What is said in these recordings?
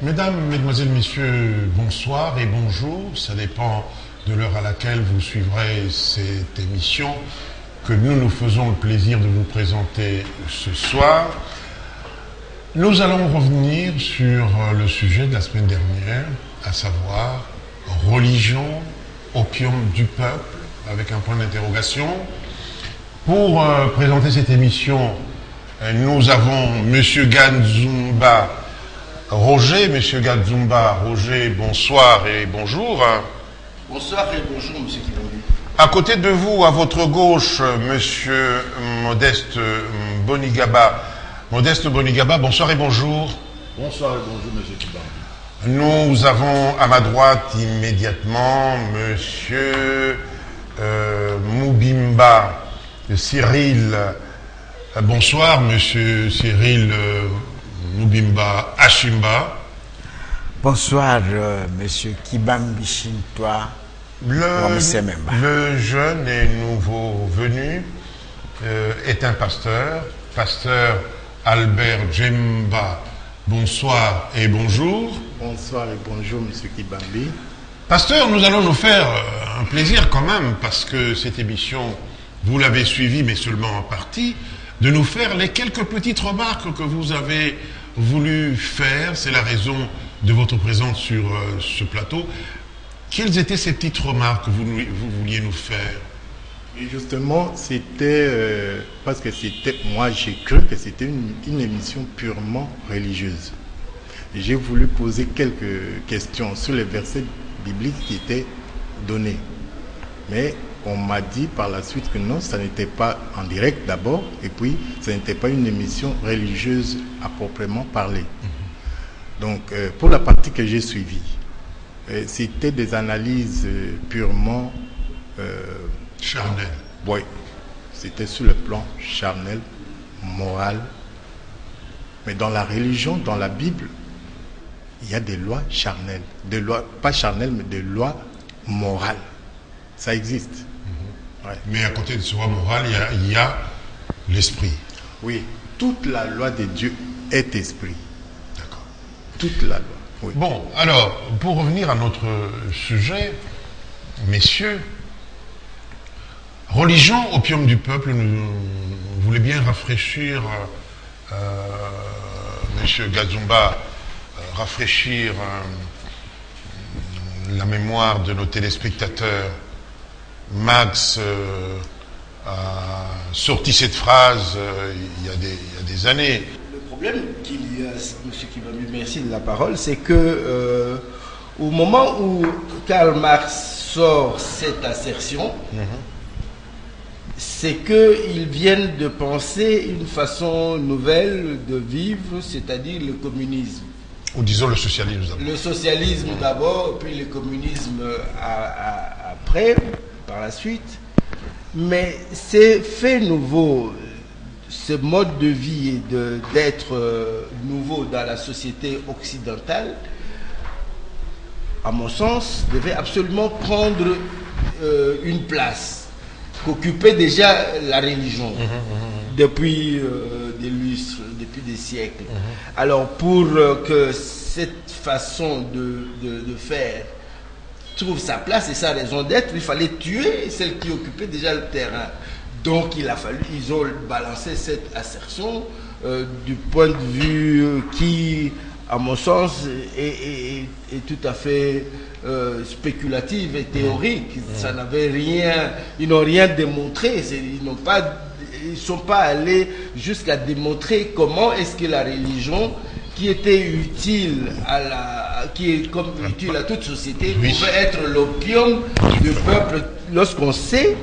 Mesdames, Mesdemoiselles, Messieurs, bonsoir et bonjour. Ça dépend de l'heure à laquelle vous suivrez cette émission que nous faisons le plaisir de vous présenter ce soir. Nous allons revenir sur le sujet de la semaine dernière, à savoir religion, opium du peuple, avec un point d'interrogation. Pour présenter cette émission, nous avons M. Gadzumba Roger. M. Gadzumba Roger, bonsoir et bonjour. Bonsoir et bonjour, M. Kibambi. À côté de vous, à votre gauche, M. Modeste Bonigaba. Modeste Bonigaba, bonsoir et bonjour. Bonsoir et bonjour, M. Kibambi. Nous avons à ma droite immédiatement M. Moubimba Cyril. Bonsoir, M. Cyril Moubimba Ashimba. Bonsoir, Monsieur Kibambi Shintoa. Le jeune et nouveau venu est un pasteur Albert Djemba. Bonsoir et bonjour. Bonsoir et bonjour, M. Kibambi. Pasteur, nous allons nous faire un plaisir quand même, parce que cette émission, vous l'avez suivie, mais seulement en partie, de nous faire les quelques petites remarques que vous avez voulu faire. C'est la raison de votre présence sur ce plateau. Quelles étaient ces petites remarques que vous vouliez nous faire? Et justement, c'était parce que moi j'ai cru que c'était une émission purement religieuse. J'ai voulu poser quelques questions sur les versets bibliques qui étaient donnés. Mais on m'a dit par la suite que non, ça n'était pas en direct d'abord, et puis ça n'était pas une émission religieuse à proprement parler. Donc pour la partie que j'ai suivie, c'était des analyses purement charnel. Oui, c'était sur le plan charnel, moral. Mais dans la religion, dans la Bible, il y a des lois charnelles. Des lois, pas charnelles, mais des lois morales. Ça existe. Ouais. Mais à côté de ce loi morale, il y a l'esprit. Oui, toute la loi de Dieu est esprit. D'accord. Toute la loi. Oui. Bon, alors, pour revenir à notre sujet, messieurs, religion, opium du peuple, nous voulons bien rafraîchir, M. Gadzumba, rafraîchir la mémoire de nos téléspectateurs. Max a sorti cette phrase il y a des années. Le problème qu'il y a, M. Kibambi, merci de la parole, c'est que au moment où Karl Marx sort cette assertion, c'est qu'ils viennent de penser une façon nouvelle de vivre, c'est-à-dire le communisme. Ou disons le socialisme d'abord. Le socialisme d'abord, puis le communisme après, par la suite. Mais ces faits nouveaux, ce mode de vie et d'être nouveau dans la société occidentale, à mon sens, devait absolument prendre une place qu'occupait déjà la religion depuis des lustres, depuis des siècles. Alors pour que cette façon de faire trouve sa place et sa raison d'être, il fallait tuer celle qui occupait déjà le terrain. Donc ils ont balancé cette assertion du point de vue qui, à mon sens, est tout à fait spéculative et théorique. Ça n'avait rien, ils n'ont rien démontré, ils ne sont pas allés jusqu'à démontrer comment est-ce que la religion, qui était utile utile à toute société, pouvait être l'opium du peuple, lorsqu'on sait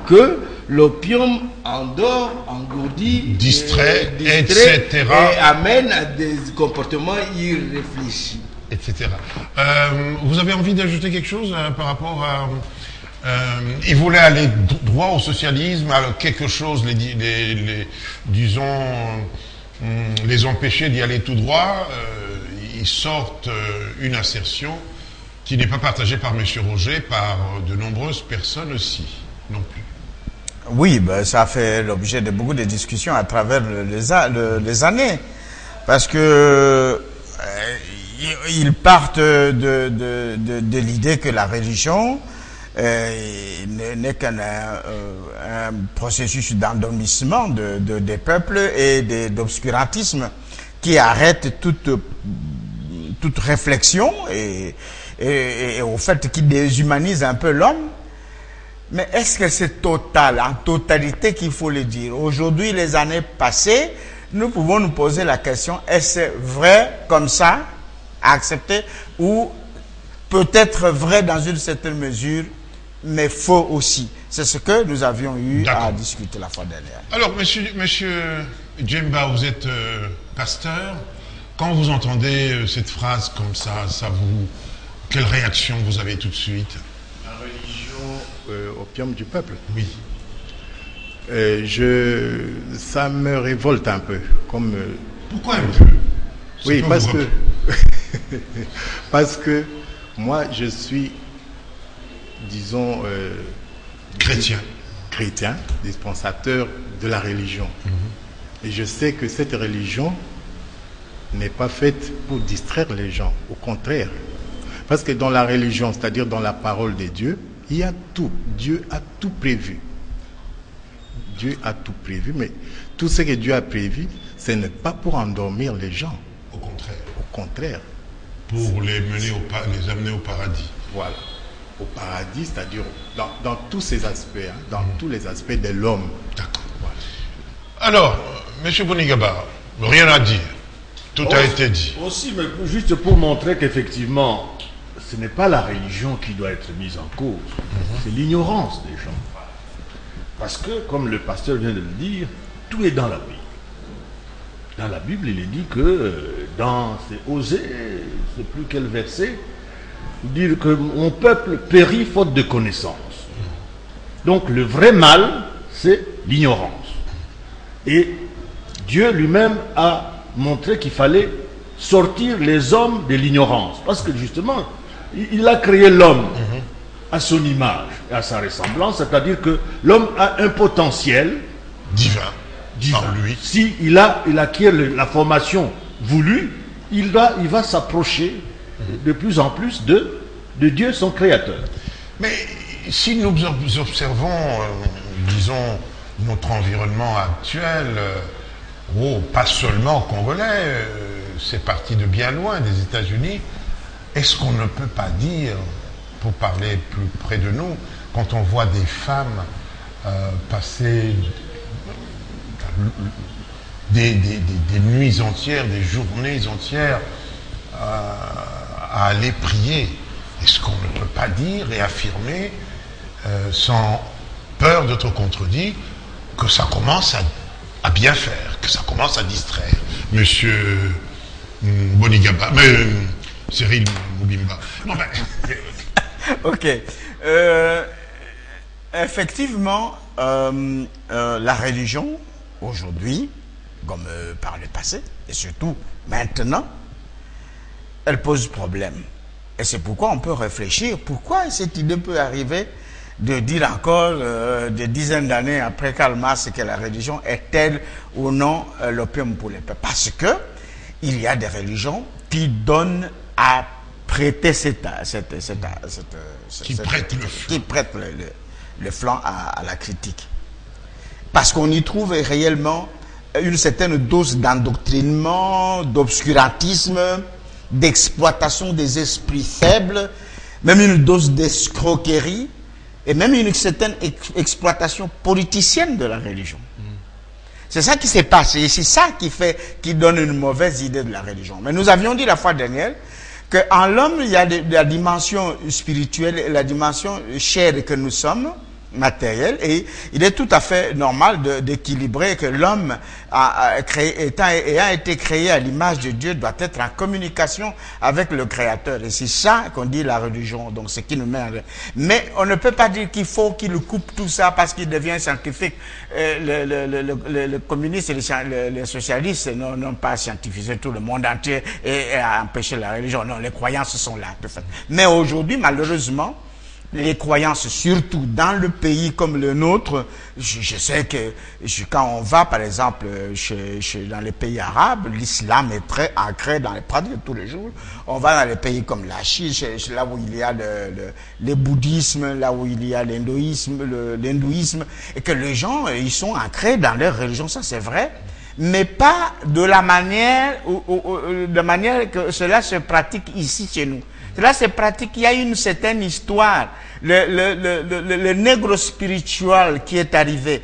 que l'opium endort, engourdit, distrait, etc. et amène à des comportements irréfléchis. Etc. Vous avez envie d'ajouter quelque chose par rapport à... ils voulaient aller droit au socialisme, à quelque chose, disons, les empêcher d'y aller tout droit. Ils sortent une assertion qui n'est pas partagée par M. Roger, par de nombreuses personnes aussi, non plus. Oui, ben, ça a fait l'objet de beaucoup de discussions à travers les années. Parce que ils partent de l'idée que la religion n'est qu'un un processus d'endormissement des peuples et d'obscurantisme qui arrête toute réflexion et au fait qui déshumanise un peu l'homme. Mais est-ce que c'est total, en totalité qu'il faut le dire? Aujourd'hui, les années passées, nous pouvons nous poser la question, est-ce vrai comme ça, à accepter, ou peut-être vrai dans une certaine mesure, mais faux aussi? C'est ce que nous avions eu à discuter la fois dernière. Alors, monsieur Djemba, vous êtes pasteur. Quand vous entendez cette phrase comme ça quelle réaction vous avez tout de suite? La religion opium du peuple. Oui. Ça me révolte un peu. Pourquoi un peu? Oui, parce que moi, je suis, disons, chrétien, dispensateur de la religion. Et je sais que cette religion n'est pas faite pour distraire les gens, au contraire. Parce que dans la religion, c'est-à-dire dans la parole de Dieu, il y a tout. Dieu a tout prévu. Dieu a tout prévu, mais tout ce que Dieu a prévu, ce n'est pas pour endormir les gens. Au contraire. Au contraire. Pour les amener au paradis. Voilà. Au paradis, c'est-à-dire dans tous ces aspects, dans tous les aspects de l'homme. D'accord. Voilà. Alors, M. Bonigaba, rien à dire. Tout a été dit. Aussi, mais juste pour montrer qu'effectivement, ce n'est pas la religion qui doit être mise en cause, c'est l'ignorance des gens. Parce que, comme le pasteur vient de le dire, tout est dans la Bible. Dans la Bible, il est dit que, c'est Osée, je ne sais plus quel verset, dire que mon peuple périt faute de connaissance. Donc le vrai mal, c'est l'ignorance. Et Dieu lui-même a montré qu'il fallait sortir les hommes de l'ignorance. Parce que justement, il a créé l'homme à son image et à sa ressemblance, c'est-à-dire que l'homme a un potentiel divin. Par lui. Si il acquiert la formation voulue, il va s'approcher de plus en plus de Dieu, son créateur. Mais si nous observons, disons, notre environnement actuel, pas seulement congolais, c'est parti de bien loin des États-Unis, est-ce qu'on ne peut pas dire, pour parler plus près de nous, quand on voit des femmes passer des nuits entières, des journées entières à aller prier, est-ce qu'on ne peut pas dire et affirmer, sans peur d'être contredit, que ça commence à bien faire, que ça commence à distraire? Monsieur Bonigaba, Cyril Moubimba. Non, Ok. Effectivement, la religion, aujourd'hui, comme par le passé, et surtout maintenant, elle pose problème. Et c'est pourquoi on peut réfléchir, pourquoi cette idée peut arriver de dire encore des dizaines d'années après Karl Marx que la religion est-elle ou non l'opium pour les peuples. Parce que il y a des religions qui donnent à prêter qui prêtent le flanc à la critique. Parce qu'on y trouve réellement une certaine dose d'endoctrinement, d'obscurantisme, d'exploitation des esprits faibles, même une dose d'escroquerie, et même une certaine exploitation politicienne de la religion. C'est ça qui s'est passé, et c'est ça qui donne une mauvaise idée de la religion. Mais nous avions dit la fois dernière qu'en l'homme, il y a la dimension spirituelle et la dimension chair que nous sommes, matérielle, et il est tout à fait normal d'équilibrer que l'homme ayant été créé à l'image de Dieu doit être en communication avec le Créateur, et c'est ça qu'on dit la religion, donc ce qui nous met en... Mais on ne peut pas dire qu'il faut qu'il coupe tout ça parce qu'il devient scientifique. Le communiste et les socialistes n'ont pas scientifisé tout le monde entier et empêché la religion. Non, les croyances sont là. Mais aujourd'hui, malheureusement, les croyances, surtout dans le pays comme le nôtre. Je sais que quand on va, par exemple, dans les pays arabes, l'islam est très ancré dans les pratiques de tous les jours. On va dans les pays comme la Chine, là où il y a le bouddhisme, là où il y a l'hindouisme, et que les gens, ils sont ancrés dans leur religion, ça c'est vrai, mais pas de la manière que cela se pratique ici chez nous. Cela se pratique, il y a une certaine histoire, le nègre spirituel qui est arrivé.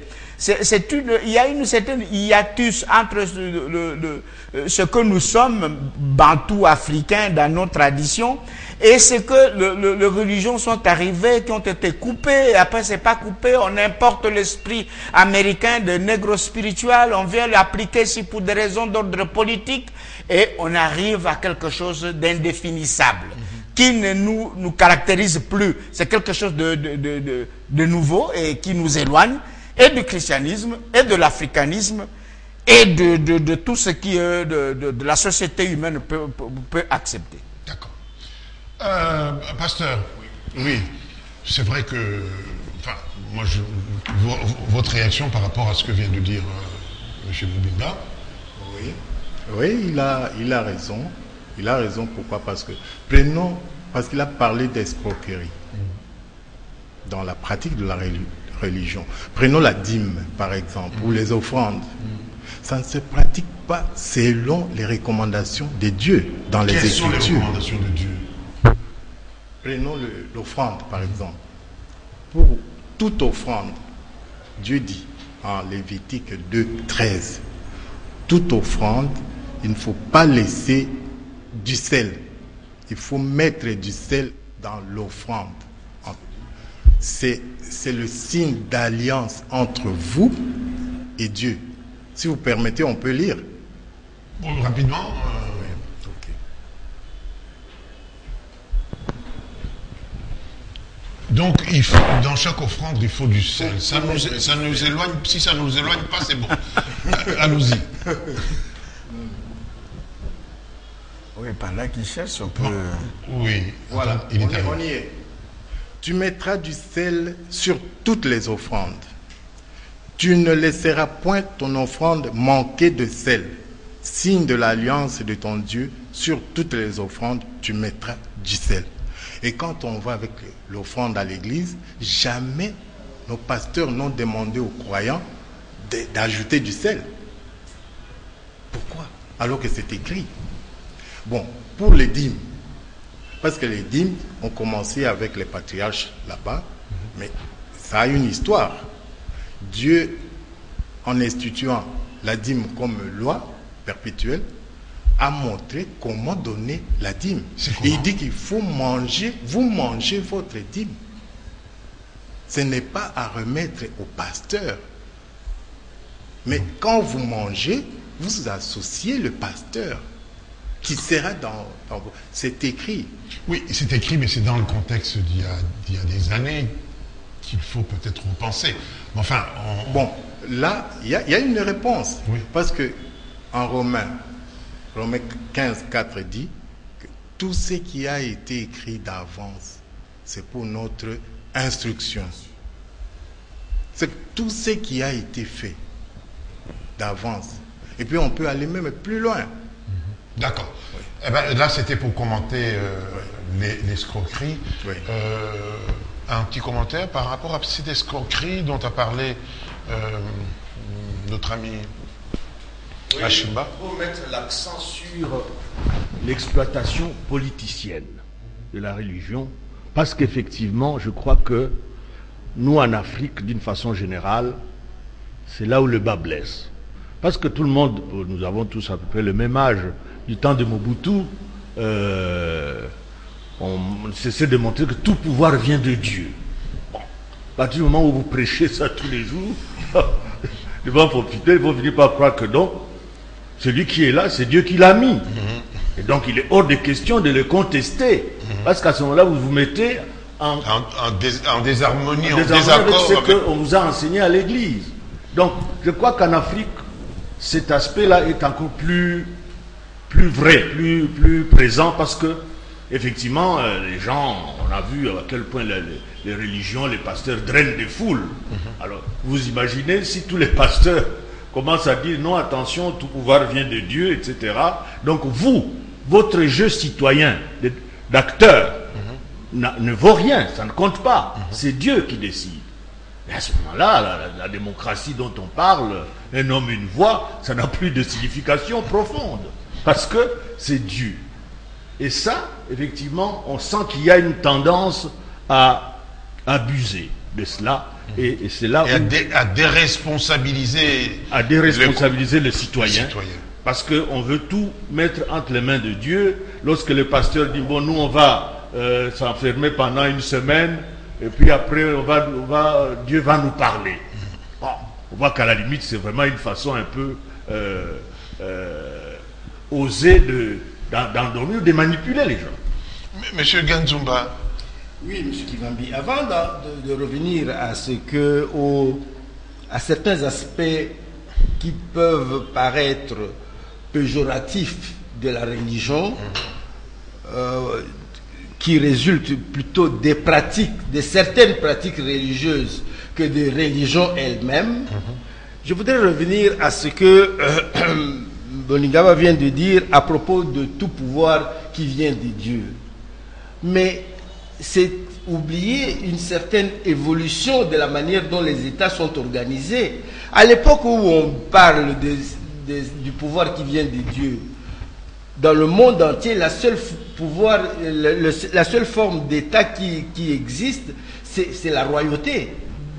Il y a une certaine hiatus entre ce que nous sommes, bantous africains dans nos traditions, et ce que les religions sont arrivées, qui ont été coupées. Après, c'est pas coupé, on importe l'esprit américain de nègre spirituel, on vient l'appliquer ici pour des raisons d'ordre politique, et on arrive à quelque chose d'indéfinissable, qui ne nous caractérise plus. C'est quelque chose de nouveau et qui nous éloigne et du christianisme et de l'africanisme et de tout ce qui de la société humaine peut accepter. D'accord. Pasteur, oui, c'est vrai que, enfin, moi, votre réaction par rapport à ce que vient de dire M. Mobimba. Oui, il a raison. Il a raison, pourquoi? Parce qu'il a parlé d'escroquerie dans la pratique de la religion. Prenons la dîme, par exemple, ou les offrandes. Ça ne se pratique pas selon les recommandations de Dieu dans les Écritures. Quelles sont les recommandations de Dieu? Prenons l'offrande, par exemple. Pour toute offrande, Dieu dit en Lévitique 2:13, toute offrande, il ne faut pas laisser du sel. Il faut mettre du sel dans l'offrande. C'est le signe d'alliance entre vous et Dieu. Si vous permettez, on peut lire. Bon, rapidement. Ok. Donc, dans chaque offrande, il faut du sel. Ça nous éloigne. Si ça ne nous éloigne pas, c'est bon. Allons-y. Oui, pendant qu'il cherche, on peut... Oui, Voilà, attends, on y est. Tu mettras du sel sur toutes les offrandes. Tu ne laisseras point ton offrande manquer de sel. Signe de l'alliance de ton Dieu, sur toutes les offrandes, tu mettras du sel. Et quand on va avec l'offrande à l'église, jamais nos pasteurs n'ont demandé aux croyants d'ajouter du sel. Pourquoi? Alors que c'est écrit. Bon, pour les dîmes, parce que les dîmes ont commencé avec les patriarches là-bas, mais ça a une histoire. Dieu, en instituant la dîme comme loi perpétuelle, a montré comment donner la dîme. Et il dit qu'il faut manger, vous mangez votre dîme. Ce n'est pas à remettre au pasteur. Mais quand vous mangez, vous associez le pasteur qui sera dans c'est écrit. Oui, c'est écrit, mais c'est dans le contexte d'il y a des années qu'il faut peut-être repenser. Mais enfin, bon, là, il y a une réponse. Oui. Parce que en Romains 15:4 dit que tout ce qui a été écrit d'avance, c'est pour notre instruction. C'est tout ce qui a été fait d'avance. Et puis on peut aller même plus loin. D'accord. Oui. Eh ben, là, c'était pour commenter l'escroquerie. Oui. Un petit commentaire par rapport à cette escroquerie dont a parlé notre ami Achimba. Il faut mettre l'accent sur l'exploitation politicienne de la religion, parce qu'effectivement, je crois que nous, en Afrique, d'une façon générale, c'est là où le bas blesse. Parce que tout le monde, nous avons tous à peu près le même âge, du temps de Mobutu, on s'essaie de montrer que tout pouvoir vient de Dieu. Bon. À partir du moment où vous prêchez ça tous les jours, les gens vont finir par croire que non, celui qui est là, c'est Dieu qui l'a mis. Et donc il est hors de question de le contester. Parce qu'à ce moment-là, vous vous mettez en désharmonie, en désaccord avec ce qu'on vous a enseigné à l'église. Donc, je crois qu'en Afrique, cet aspect-là est encore plus vrai, plus présent, parce que effectivement, les gens, on a vu à quel point les religions, les pasteurs drainent des foules. Alors, vous imaginez si tous les pasteurs commencent à dire non, attention, tout pouvoir vient de Dieu, etc. Donc vous, votre jeu citoyen d'acteur ne vaut rien, ça ne compte pas. C'est Dieu qui décide. Et à ce moment-là, la démocratie dont on parle, un homme, une voix, ça n'a plus de signification profonde. Parce que c'est Dieu. Et ça, effectivement, on sent qu'il y a une tendance à abuser de cela. Et c'est là où... à déresponsabiliser... le citoyen. Parce qu'on veut tout mettre entre les mains de Dieu. Lorsque le pasteur dit, bon, nous, on va s'enfermer pendant une semaine, et puis après, Dieu va nous parler. Bon, on voit qu'à la limite, c'est vraiment une façon un peu osée d'endormir ou de manipuler les gens. Monsieur Ganzumba. Oui, monsieur Kivambi. Avant de revenir à à certains aspects qui peuvent paraître péjoratifs de la religion, qui résultent plutôt des pratiques, de certaines pratiques religieuses que des religions elles-mêmes, je voudrais revenir à ce que Boningaba vient de dire à propos de tout pouvoir qui vient de Dieu. Mais c'est oublier une certaine évolution de la manière dont les États sont organisés. À l'époque où on parle du pouvoir qui vient de Dieu, dans le monde entier, la seule forme d'État qui existe, c'est la royauté.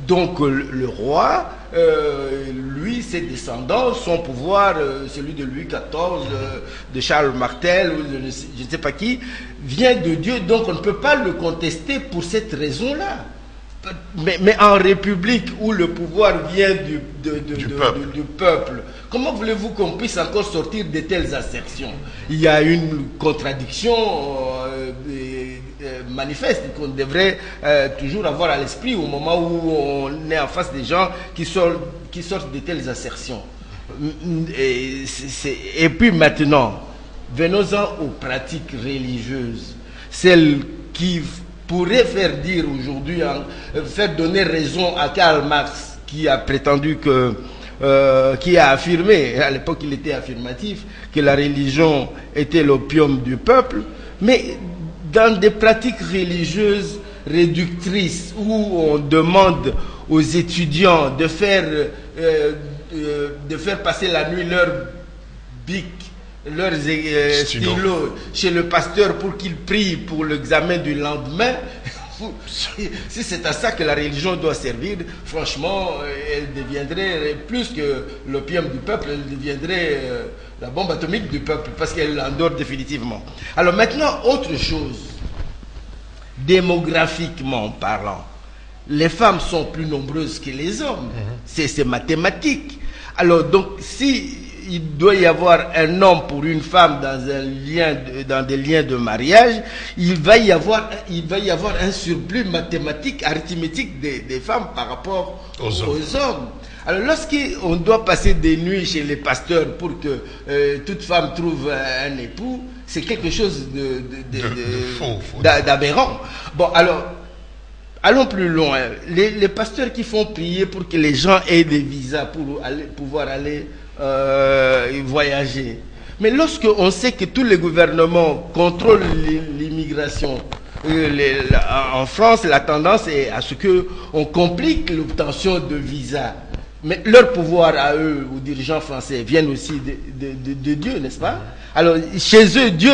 Donc le roi, lui, ses descendants, son pouvoir, celui de Louis XIV, de Charles Martel, ou de je ne sais pas qui, vient de Dieu. Donc on ne peut pas le contester pour cette raison-là. Mais en République où le pouvoir vient du peuple, comment voulez-vous qu'on puisse encore sortir de telles assertions? Il y a une contradiction manifeste qu'on devrait toujours avoir à l'esprit au moment où on est en face des gens qui sortent de telles assertions. Et puis maintenant, venons-en aux pratiques religieuses, celles qui pourrait faire dire aujourd'hui, faire donner raison à Karl Marx, qui a prétendu qui a affirmé, à l'époque il était affirmatif, que la religion était l'opium du peuple, mais dans des pratiques religieuses réductrices où on demande aux étudiants de faire passer la nuit leur bic, leurs stylos chez le pasteur pour qu'il prie pour l'examen du lendemain. Si c'est à ça que la religion doit servir, franchement, elle deviendrait plus que l'opium du peuple, elle deviendrait la bombe atomique du peuple, parce qu'elle l'endort définitivement. Alors maintenant, autre chose, démographiquement parlant, les femmes sont plus nombreuses que les hommes, c'est mathématique. Alors donc, si il doit y avoir un homme pour une femme dans des liens de mariage, il va y avoir un surplus mathématique, arithmétique des femmes par rapport aux hommes. Alors lorsqu'on doit passer des nuits chez les pasteurs pour que toute femme trouve un époux, c'est quelque chose d'aberrant. Bon, alors, allons plus loin. Les pasteurs qui font prier pour que les gens aient des visas pour pouvoir aller voyager. Mais lorsque on sait que tous les gouvernements contrôlent l'immigration, en France, la tendance est à ce qu'on complique l'obtention de visas. Mais leur pouvoir à eux, aux dirigeants français, viennent aussi de Dieu, n'est-ce pas? Alors, chez eux, Dieu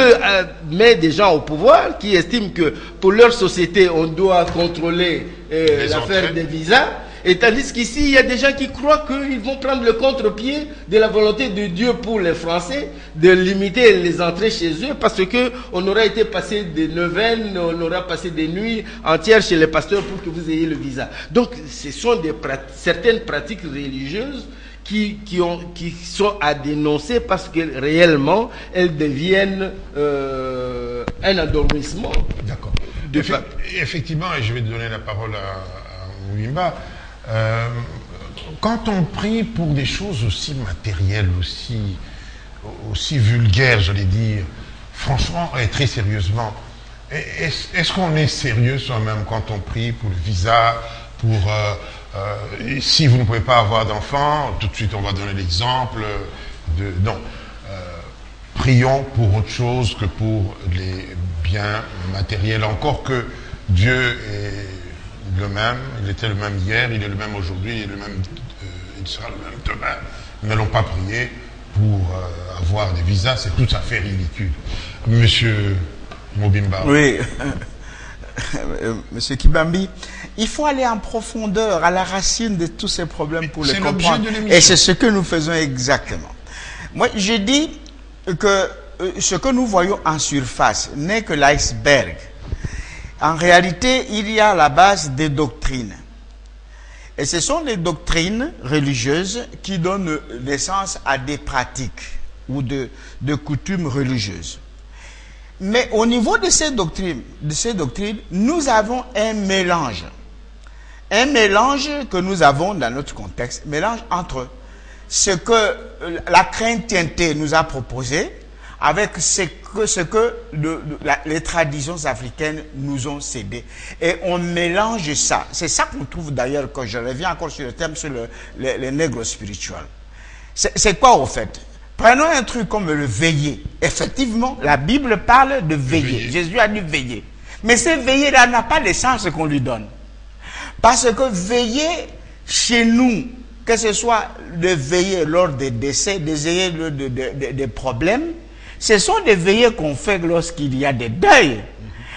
met des gens au pouvoir qui estiment que pour leur société, on doit contrôler l'affaire des visas. Et tandis qu'ici, il y a des gens qui croient qu'ils vont prendre le contre-pied de la volonté de Dieu pour les Français, de limiter les entrées chez eux, parce qu'on aura été passé des neuvaines, on aura passé des nuits entières chez les pasteurs pour que vous ayez le visa. Donc, ce sont certaines pratiques religieuses qui sont à dénoncer parce que réellement, elles deviennent un endormissement. D'accord. Effectivement, et je vais donner la parole à Wimba. Quand on prie pour des choses aussi matérielles, aussi vulgaires, j'allais dire, franchement et très sérieusement, Est-ce qu'on est sérieux soi-même quand on prie pour le visa, pour si vous ne pouvez pas avoir d'enfants, tout de suite on va donner l'exemple de non. Prions pour autre chose que pour les biens matériels. Encore que Dieu est le même, il était le même hier, il est le même aujourd'hui, il est le même, il sera le même demain. Nous n'allons pas prier pour avoir des visas, c'est tout à fait ridicule. Monsieur Mobimba. Oui, Monsieur Kibambi, il faut aller en profondeur, à la racine de tous ces problèmes pour les comprendre. Et c'est ce que nous faisons exactement. Moi, je dis que ce que nous voyons en surface n'est que l'iceberg. En réalité, il y a à la base des doctrines. Et ce sont les doctrines religieuses qui donnent naissance à des pratiques ou de coutumes religieuses. Mais au niveau de ces doctrines, nous avons un mélange. Un mélange que nous avons dans notre contexte, mélange entre ce que la chrétienté nous a proposé avec ce que les traditions africaines nous ont cédé. Et on mélange ça. C'est ça qu'on trouve d'ailleurs, quand je reviens encore sur le thème sur les nègres spirituels. C'est quoi au fait? Prenons un truc comme le veiller. Effectivement, la Bible parle de veiller. Jésus a dit veiller. Mais ce veiller-là n'a pas le sens qu'on lui donne. Parce que veiller chez nous, que ce soit de veiller lors des décès, de veiller des problèmes, ce sont des veillées qu'on fait lorsqu'il y a des deuils.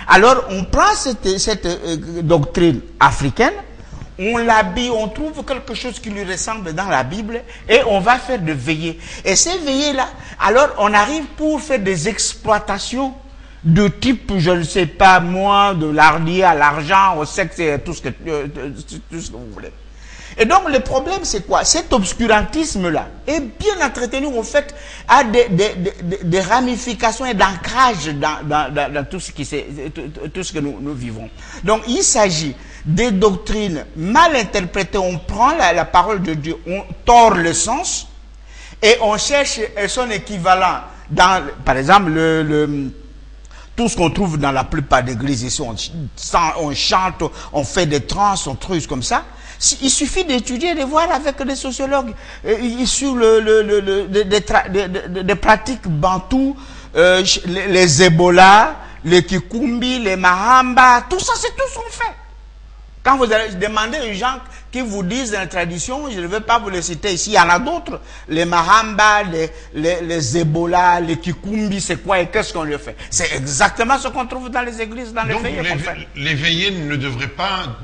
Alors on prend cette doctrine africaine, on l'habille, on trouve quelque chose qui lui ressemble dans la Bible et on va faire des veillées. Et ces veillées-là, alors on arrive pour faire des exploitations de type, je ne sais pas moi, de l'ardier à l'argent, au sexe et tout ce que vous voulez. Et donc le problème c'est quoi? Cet obscurantisme-là est bien entretenu, en fait, a des ramifications et d'ancrage dans tout ce que nous vivons. Donc il s'agit des doctrines mal interprétées. On prend la parole de Dieu, on tord le sens et on cherche son équivalent dans, par exemple, tout ce qu'on trouve dans la plupart des églises ici, on chante, on fait des trans, on trucs comme ça. Il suffit d'étudier, de voir avec des sociologues sur des pratiques bantoues, les Ebola, les Kikumbi, les Mahamba, tout ça, c'est tout ce qu'on fait. Quand vous allez demander aux gens qui vous disent dans la tradition, je ne vais pas vous les citer ici, il y en a d'autres, les Mahamba, les Ebola, les Kikumbi, c'est quoi et qu'est-ce qu'on leur fait? C'est exactement ce qu'on trouve dans les églises, dans les veillées qu'on fait. Les veillées ne devraient pas,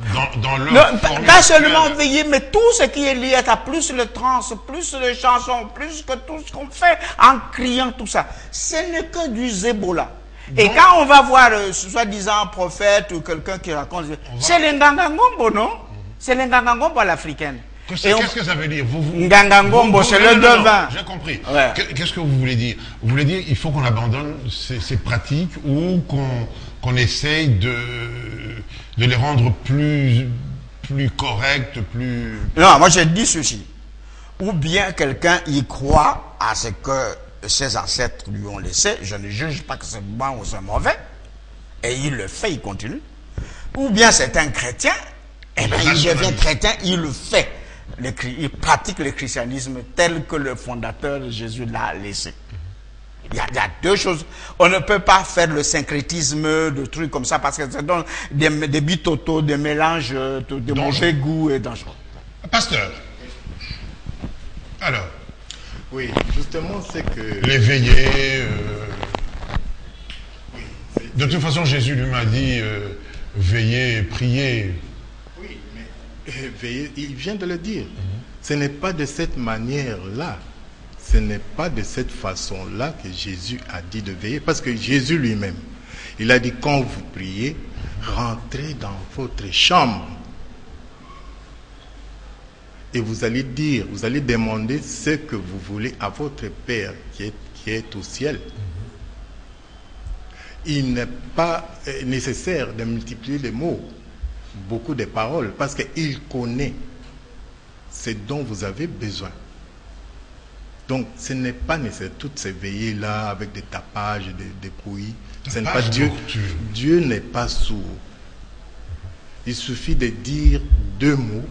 dans leur non, pas seulement veiller, mais tout ce qui est lié à plus le trans, plus les chansons, plus que tout ce qu'on fait en criant tout ça. Ce n'est que du Ebola. Et donc, quand on va voir, soi-disant, prophète ou quelqu'un qui raconte, c'est le Ngangangombo, non? C'est le Ngangangombo à l'africaine. Qu'est-ce que ça veut dire? Ngangangombo, c'est le devin. J'ai compris. Ouais. Qu'est-ce que vous voulez dire? Vous voulez dire qu'il faut qu'on abandonne ces pratiques ou qu'on essaye de les rendre plus correctes, plus... Non, moi je dis ceci. Ou bien quelqu'un y croit à ce que ses ancêtres lui ont laissé, je ne juge pas que c'est bon ou c'est mauvais, et il le fait, il continue. Ou bien c'est un chrétien, et bien il devient chrétien, il le fait. Il pratique le christianisme tel que le fondateur Jésus l'a laissé. Il y a deux choses. On ne peut pas faire le syncrétisme, de trucs comme ça, parce que ça donne des bitotos, des mélanges de mauvais goût et dangereux. Pasteur, alors, oui, justement, c'est que... les veillées... de toute façon, Jésus lui m'a dit veillez, priez. Oui, mais veillez, il vient de le dire. Ce n'est pas de cette manière-là. Ce n'est pas de cette façon-là que Jésus a dit de veiller. Parce que Jésus lui-même, il a dit quand vous priez, rentrez dans votre chambre. Et vous allez dire, vous allez demander ce que vous voulez à votre Père qui est au ciel. Il n'est pas nécessaire de multiplier les mots, beaucoup de paroles, parce qu'il connaît ce dont vous avez besoin. Donc, ce n'est pas nécessaire. Toutes ces veillées-là, avec des tapages, des bruits, ce n'est pas Tapage, Dieu. torture. Dieu n'est pas sourd. Il suffit de dire 2 mots,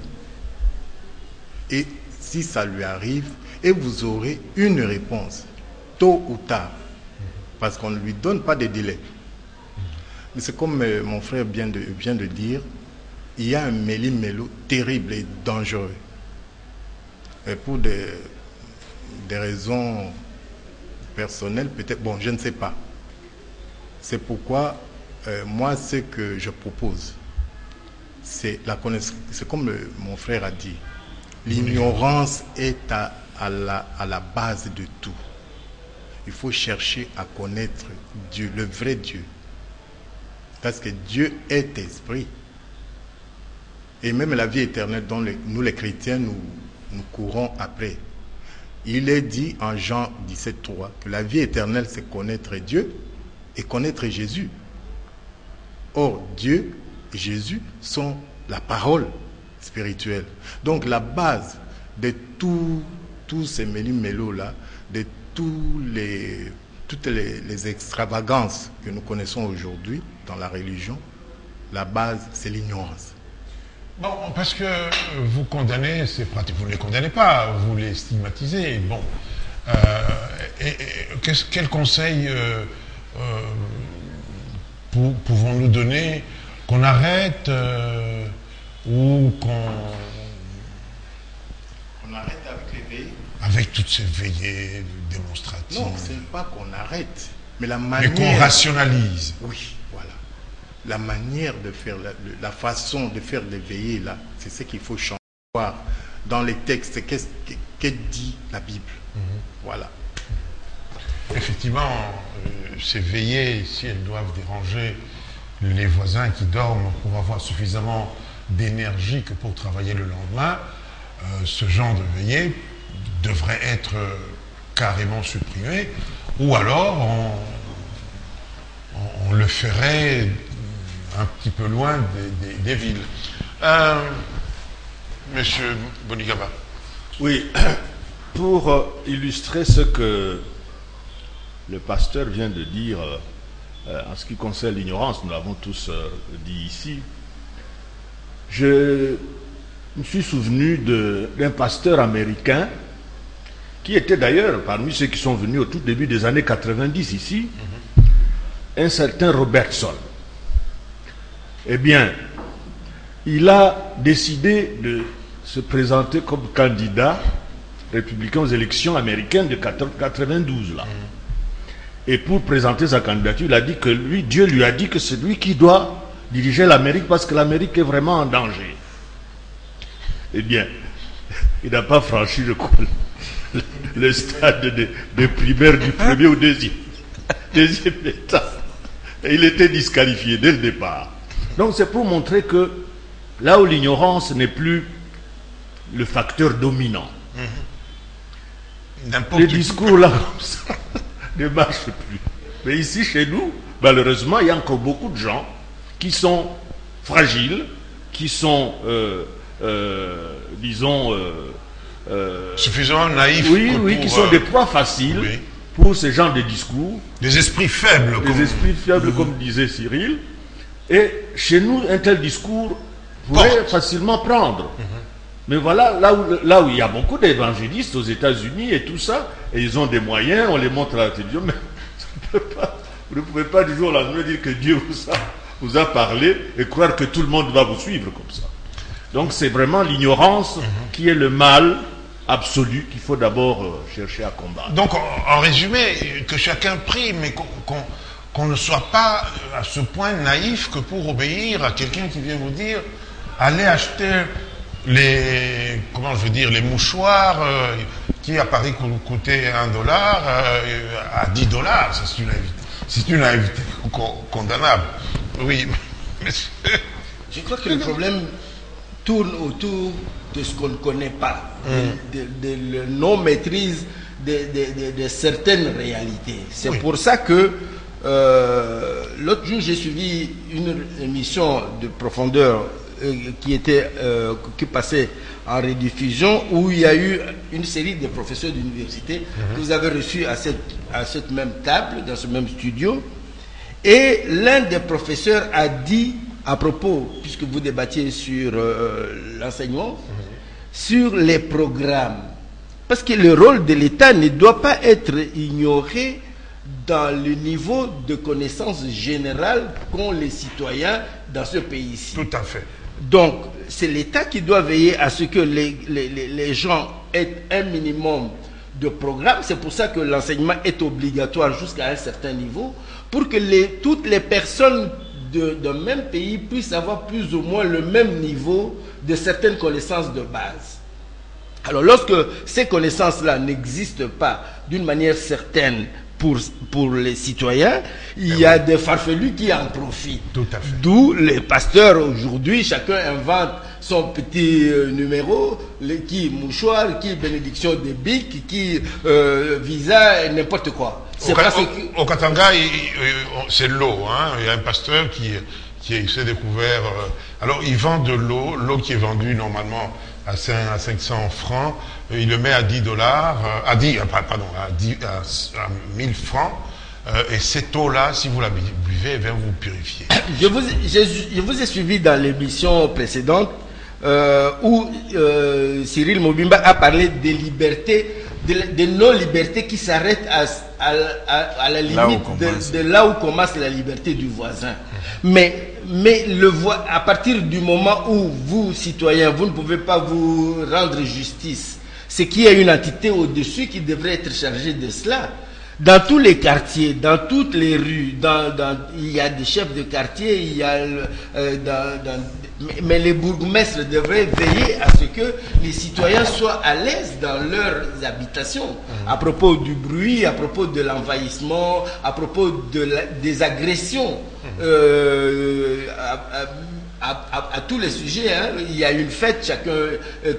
et si ça lui arrive, et vous aurez une réponse, tôt ou tard, parce qu'on ne lui donne pas de délai. Mais c'est comme mon frère vient de dire, il y a un méli-mélo terrible et dangereux. Et pour des raisons personnelles, peut-être, bon, je ne sais pas. C'est pourquoi, moi, ce que je propose, c'est la connaissance. C'est comme mon frère a dit, l'ignorance est à la base de tout. Il faut chercher à connaître Dieu, le vrai Dieu. Parce que Dieu est esprit. Et même la vie éternelle dont nous les chrétiens, nous courons après. Il est dit en Jean 17,3 que la vie éternelle, c'est connaître Dieu et connaître Jésus. Or, Dieu et Jésus sont la parole spirituelle. Donc, la base de tous ces méli-mélos-là, de toutes les extravagances que nous connaissons aujourd'hui dans la religion, la base, c'est l'ignorance. Bon, parce que vous condamnez ces pratiques, vous ne les condamnez pas, vous les stigmatisez. Bon, quel conseil pouvons-nous donner, qu'on arrête ou qu'on arrête avec les veillées? Avec toutes ces veillées démonstratives. Non, ce n'est pas qu'on arrête, mais la Mais manière... qu'on rationalise. Oui, voilà. La manière de faire, la façon de faire les veillées, là, c'est ce qu'il faut changer. Dans les textes, qu'est-ce que dit la Bible? Voilà. Effectivement, ces veillées, si elles doivent déranger les voisins qui dorment pour avoir suffisamment d'énergie que pour travailler le lendemain, ce genre de veillée devrait être carrément supprimé, ou alors on le ferait un petit peu loin des villes. Monsieur Bonigaba. Oui, pour illustrer ce que le pasteur vient de dire en ce qui concerne l'ignorance, nous l'avons tous dit ici, je me suis souvenu d'un pasteur américain qui était d'ailleurs parmi ceux qui sont venus au tout début des années 90 ici, un certain Robertson. Eh bien, il a décidé de se présenter comme candidat républicain aux élections américaines de 92 là. Et pour présenter sa candidature, il a dit que lui, Dieu lui a dit que c'est lui qui doit diriger l'Amérique parce que l'Amérique est vraiment en danger. Eh bien, il n'a pas franchi le stade de primaire du premier ou deuxième état. Et il était disqualifié dès le départ. Donc c'est pour montrer que là où l'ignorance n'est plus le facteur dominant, les discours là comme ça ne marchent plus. Mais ici chez nous, malheureusement, il y a encore beaucoup de gens qui sont fragiles, qui sont, disons, suffisamment naïfs. Oui, qui sont des proies faciles pour ce genre de discours. Des esprits faibles. Comme disait Cyril. Et chez nous, un tel discours pourrait facilement prendre. Mais voilà, là où il y a beaucoup d'évangélistes aux États-Unis et tout ça, et ils ont des moyens, on les montre à la télévision, mais vous ne pouvez pas du jour au lendemain dire que Dieu vous a parlé et croire que tout le monde va vous suivre comme ça. Donc c'est vraiment l'ignorance qui est le mal absolu qu'il faut d'abord chercher à combattre. Donc en résumé, que chacun prie, mais qu'on ne soit pas à ce point naïf que pour obéir à quelqu'un qui vient vous dire allez acheter les mouchoirs qui à Paris coûtaient $1 à $10. C'est une naïveté condamnable. Oui, monsieur. Je crois que le problème tourne autour de ce qu'on ne connaît pas, de la non-maîtrise de certaines réalités. C'est pour ça que l'autre jour, j'ai suivi une émission de profondeur qui passait en rediffusion, où il y a eu une série de professeurs d'université que vous avez reçus à cette même table, dans ce même studio. Et l'un des professeurs a dit, à propos, puisque vous débattiez sur l'enseignement, sur les programmes. Parce que le rôle de l'État ne doit pas être ignoré dans le niveau de connaissance générale qu'ont les citoyens dans ce pays-ci. Tout à fait. Donc, c'est l'État qui doit veiller à ce que les gens aient un minimum de programmes. C'est pour ça que l'enseignement est obligatoire jusqu'à un certain niveau, pour que toutes les personnes d'un même pays puissent avoir plus ou moins le même niveau de certaines connaissances de base. Alors, lorsque ces connaissances-là n'existent pas d'une manière certaine pour les citoyens, il y a des farfelus qui en profitent. Tout à fait. D'où les pasteurs aujourd'hui, chacun invente son petit numéro, qui mouchoir, qui bénédiction de bic, qui visa, n'importe quoi. Au Katanga, c'est l'eau. Hein. Il y a un pasteur qui s'est découvert... alors, il vend de l'eau qui est vendue normalement à 500 francs, il le met à $10, à 1000 francs, et cette eau-là, si vous la buvez, elle va vous purifier. Je vous ai suivi dans l'émission précédente où Cyril Mobimba a parlé des libertés, de non-libertés qui s'arrêtent à la limite de là où commence la liberté du voisin. Mais à partir du moment où vous, citoyens, vous ne pouvez pas vous rendre justice, c'est qu'il y a une entité au-dessus qui devrait être chargée de cela. Dans tous les quartiers, dans toutes les rues, il y a des chefs de quartier, il y a mais les bourgmestres devraient veiller à ce que les citoyens soient à l'aise dans leurs habitations. À propos du bruit, à propos de l'envahissement, à propos des agressions, à tous les sujets. Hein. Il y a une fête,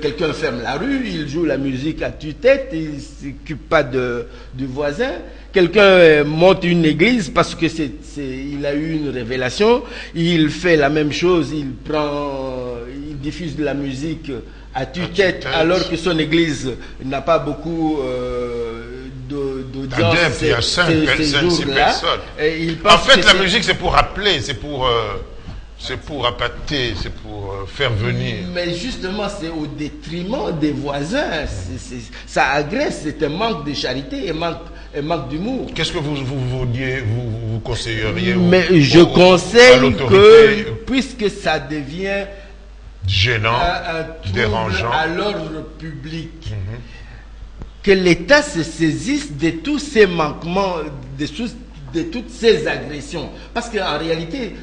quelqu'un ferme la rue, il joue la musique à tue-tête, il ne s'occupe pas du voisin. Quelqu'un monte une église parce que il a eu une révélation, il fait la même chose, il diffuse de la musique à tue-tête alors que son église n'a pas beaucoup d'audience. Il y a 5-6 personnes. En fait, la musique, c'est pour rappeler, c'est pour appâter, c'est pour faire venir. Mais justement, c'est au détriment des voisins. Ça agresse, c'est un manque de charité, un manque d'humour. Qu'est-ce que vous conseilleriez Mais je conseille que, puisque ça devient gênant, un dérangeant à l'ordre public, que l'État se saisisse de tous ces manquements, de toutes ces agressions. Parce qu'en réalité,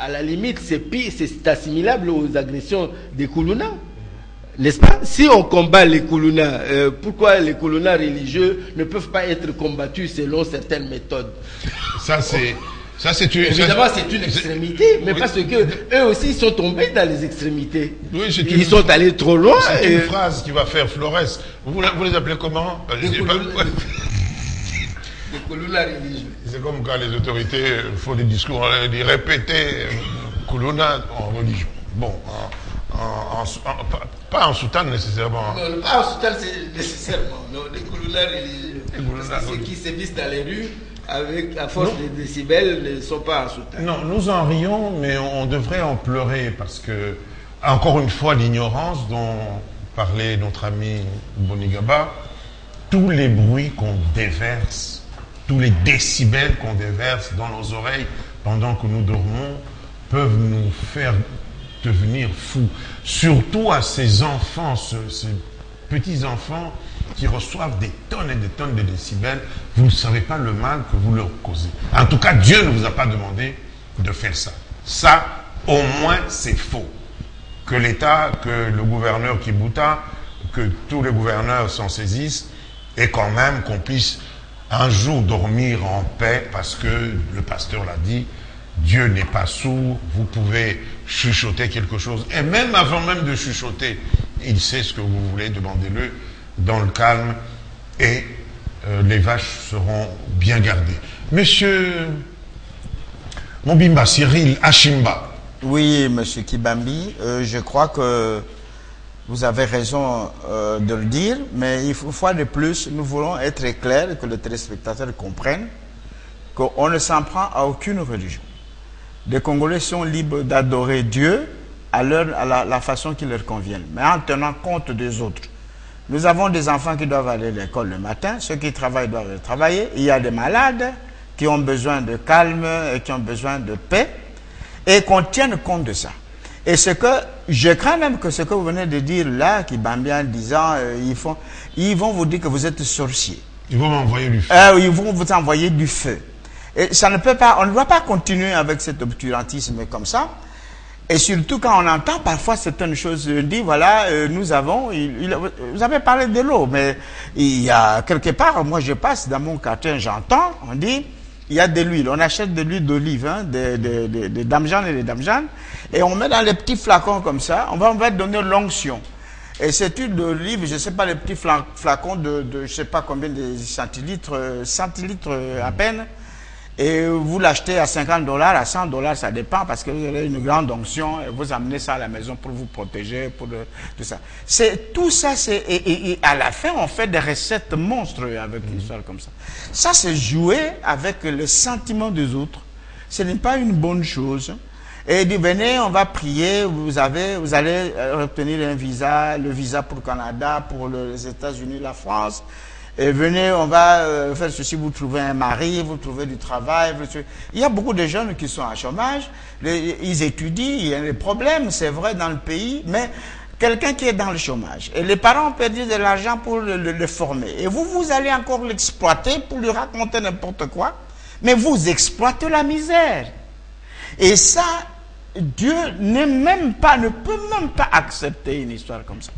à la limite, c'est assimilable aux agressions des Koulouna. N'est-ce pas? Si on combat les Koulouna, pourquoi les Koulouna religieux ne peuvent pas être combattus selon certaines méthodes? Évidemment, c'est une extrémité, mais parce que eux aussi ils sont tombés dans les extrémités. Oui, ils sont allés trop loin. C'est une phrase qui va faire Flores. Vous les appelez comment? Des Koulouna religieux. C'est comme quand les autorités font des discours, ils répéter Koulouna en religion. Bon, pas en soutane nécessairement. Non, pas en soutane nécessairement. Non, les Koulouna religieux. Ceux qui sévissent dans les rues, à force de décibels, ne sont pas en soutane. Non, nous en rions, mais on devrait en pleurer parce que, encore une fois, l'ignorance dont parlait notre ami Bonigaba, tous les bruits qu'on déverse, tous les décibels qu'on déverse dans nos oreilles pendant que nous dormons peuvent nous faire devenir fous. Surtout à ces enfants, ces petits-enfants qui reçoivent des tonnes et des tonnes de décibels. Vous ne savez pas le mal que vous leur causez. En tout cas, Dieu ne vous a pas demandé de faire ça. Ça, au moins, c'est faux. Que l'État, que le gouverneur Kibouta, que tous les gouverneurs s'en saisissent et quand même qu'on puisse un jour dormir en paix parce que le pasteur l'a dit, Dieu n'est pas sourd, vous pouvez chuchoter quelque chose. Et même avant même de chuchoter, il sait ce que vous voulez, demandez-le dans le calme et les vaches seront bien gardées. Monsieur Mobimba, Cyril Achimba, Oui, Monsieur Kibambi, je crois que vous avez raison de le dire, mais une fois de plus, nous voulons être clairs et que les téléspectateurs comprennent qu'on ne s'en prend à aucune religion. Les Congolais sont libres d'adorer Dieu à la façon qui leur convient, mais en tenant compte des autres. Nous avons des enfants qui doivent aller à l'école le matin, ceux qui travaillent doivent travailler, il y a des malades qui ont besoin de calme et qui ont besoin de paix, et qu'on tienne compte de ça. Et ce que je crains même que ce que vous venez de dire là, Kibambi, en disant ils vont vous dire que vous êtes sorcier. Ils vont m'envoyer du feu. Ils vont vous envoyer du feu. Et ça ne peut pas, on ne doit pas continuer avec cet obscurantisme comme ça. Et surtout quand on entend parfois certaines choses, on dit voilà, nous avons, vous avez parlé de l'eau, mais il y a quelque part, moi je passe dans mon quartier, j'entends, on dit, il y a de l'huile, on achète de l'huile d'olive, hein, des damjan et des damjan, et on met dans les petits flacons comme ça, on va donner l'onction. Et cette huile d'olive, je ne sais pas, les petits flacons de je ne sais pas combien de centilitres à peine, et vous l'achetez à $50, à $100, ça dépend, parce que vous avez une grande onction, et vous amenez ça à la maison pour vous protéger, pour tout ça. Tout ça, et à la fin, on fait des recettes monstres avec une histoire comme ça. Ça, c'est jouer avec le sentiment des autres. Ce n'est pas une bonne chose. Et il dit, venez, on va prier, vous allez obtenir un visa, le visa pour le Canada, pour les États-Unis, la France. Et venez, on va faire ceci, vous trouvez un mari, vous trouvez du travail. Il y a beaucoup de jeunes qui sont à chômage, ils étudient, il y a des problèmes, c'est vrai, dans le pays, mais quelqu'un qui est dans le chômage, et les parents ont perdu de l'argent pour le former, et vous allez encore l'exploiter pour lui raconter n'importe quoi, mais vous exploitez la misère. Et ça, Dieu ne peut même pas accepter une histoire comme ça.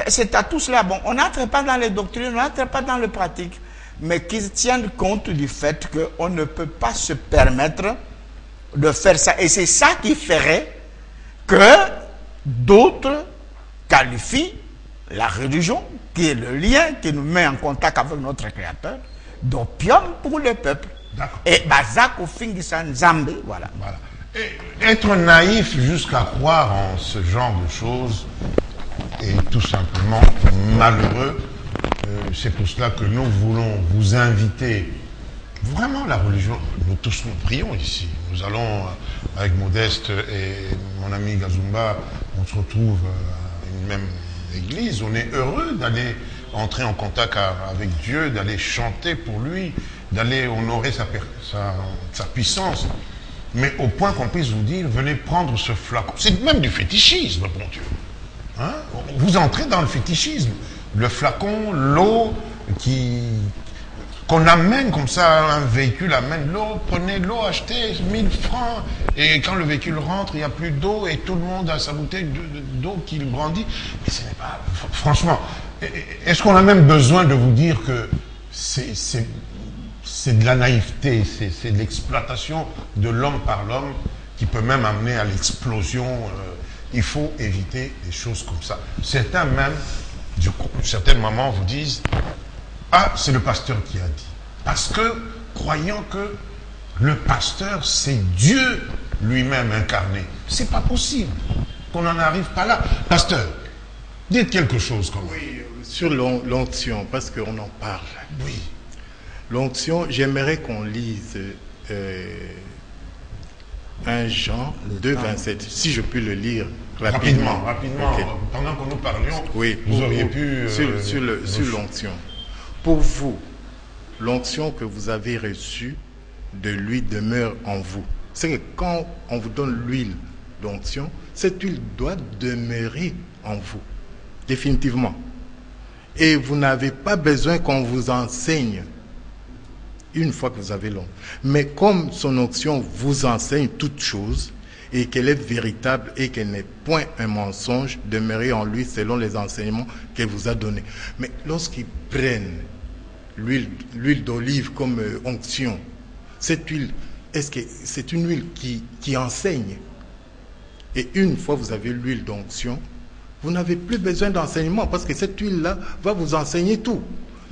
C'est à tout cela. Bon, on n'entre pas dans les doctrines, on n'entre pas dans les pratiques, mais qu'ils tiennent compte du fait qu'on ne peut pas se permettre de faire ça. Et c'est ça qui ferait que d'autres qualifient la religion, qui est le lien qui nous met en contact avec notre Créateur, d'opium pour le peuple. Et Bazako Fingisan Zambé, voilà. Et être naïf jusqu'à croire en ce genre de choses est tout simplement malheureux. C'est pour cela que nous voulons vous inviter. Vraiment, la religion, nous tous nous prions ici. Nous allons, avec Modeste et mon ami Gazumba, on se retrouve à une même église. On est heureux d'aller entrer en contact avec Dieu, d'aller chanter pour lui, d'aller honorer sa puissance. Mais au point qu'on puisse vous dire, venez prendre ce flacon. C'est même du fétichisme, bon Dieu. Hein? Vous entrez dans le fétichisme. Le flacon, l'eau, qu'on amène comme ça, un véhicule amène l'eau, prenez l'eau, achetez 1000 francs, et quand le véhicule rentre, il n'y a plus d'eau, et tout le monde a sa bouteille d'eau qu'il brandit. Mais ce n'est pas... Franchement, est-ce qu'on a même besoin de vous dire que c'est de la naïveté, c'est de l'exploitation de l'homme par l'homme qui peut même amener à l'explosion. Il faut éviter des choses comme ça. Certains même, certaines mamans vous disent « Ah, c'est le pasteur qui a dit ». Parce que, croyant que le pasteur, c'est Dieu lui-même incarné. C'est pas possible qu'on n'en arrive pas là. Pasteur, dites quelque chose comme ça. Oui, sur l'onction, parce qu'on en parle. Oui. L'onction, j'aimerais qu'on lise 1 Jean 2, 27, si je puis le lire rapidement. Rapidement. Okay. Pendant que nous parlions, oui, vous auriez pu... sur l'onction. Pour vous, l'onction que vous avez reçue de lui demeure en vous. C'est que quand on vous donne l'huile d'onction, cette huile doit demeurer en vous, définitivement. Et vous n'avez pas besoin qu'on vous enseigne une fois que vous avez l'onction. Mais comme son onction vous enseigne toutes choses, et qu'elle est véritable et qu'elle n'est point un mensonge, demeurez en lui selon les enseignements qu'elle vous a donnés. Mais lorsqu'ils prennent l'huile d'olive comme onction, cette huile, est-ce que c'est une huile qui enseigne? Et une fois que vous avez l'huile d'onction, vous n'avez plus besoin d'enseignement parce que cette huile-là va vous enseigner tout.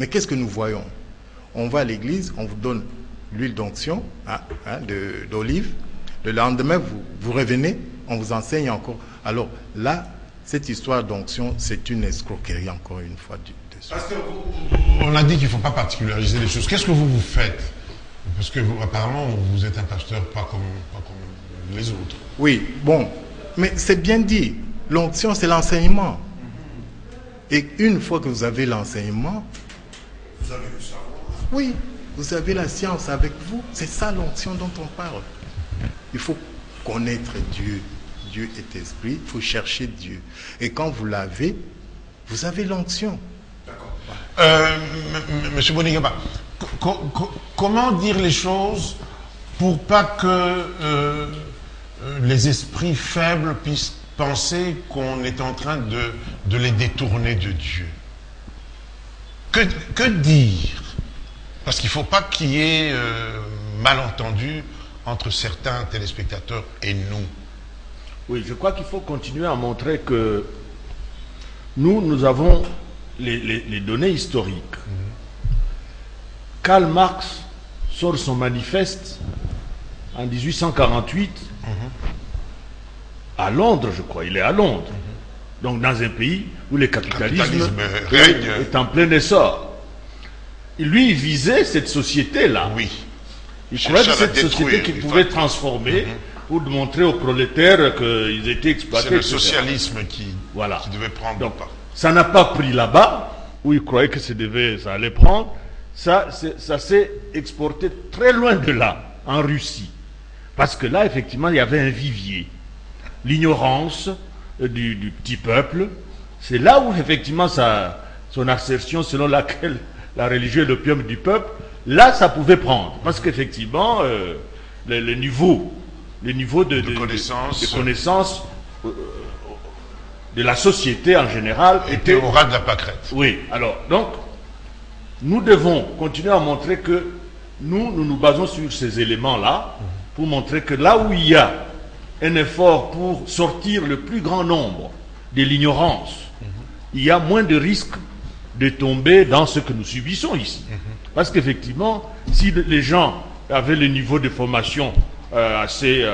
Mais qu'est-ce que nous voyons? On va à l'église, on vous donne l'huile d'onction d'olive, Le lendemain, vous revenez, on vous enseigne encore. Alors là, cette histoire d'onction, c'est une escroquerie encore une fois. Parce qu'on a dit qu'il ne faut pas particulariser les choses. Qu'est-ce que vous faites? Parce que apparemment, vous êtes un pasteur pas comme les autres. Oui, bon, mais c'est bien dit. L'onction, c'est l'enseignement. Et une fois que vous avez l'enseignement, Vous avez le savoir. oui, vous avez la science avec vous. C'est ça l'onction dont on parle. Il faut connaître Dieu. Dieu est esprit, il faut chercher Dieu. Et quand vous l'avez, vous avez l'onction. Monsieur Bonigaba, comment dire les choses pour pas que les esprits faibles puissent penser qu'on est en train de les détourner de Dieu? Que dire? Parce qu'il ne faut pas qu'il y ait malentendu entre certains téléspectateurs et nous. Oui, je crois qu'il faut continuer à montrer que nous avons les données historiques. Karl Marx sort son manifeste en 1848 à Londres, je crois. Il est à Londres. Donc dans un pays où le capitalisme règne. est en plein essor. Et lui, il visait cette société-là. Oui. Il croyait que cherchait à la cette société détruire, qu'il pouvait transformer pour montrer aux prolétaires qu'ils étaient exploités. C'est le etc. socialisme qui devait prendre Donc, part. ça n'a pas pris là-bas, où il croyait que ça allait prendre. Ça s'est exporté très loin de là, en Russie. Parce que là, effectivement, il y avait un vivier. L'ignorance du petit peuple, c'est là où, effectivement, son assertion selon laquelle la religion est l'opium du peuple, là, ça pouvait prendre. Parce qu'effectivement, le niveau de connaissance de la société en général était au ras de la pâquerette. Oui, alors, donc, nous devons continuer à montrer que nous nous basons sur ces éléments-là pour montrer que là où il y a un effort pour sortir le plus grand nombre de l'ignorance, il y a moins de risques de tomber dans ce que nous subissons ici. Parce qu'effectivement, si les gens avaient le niveau de formation assez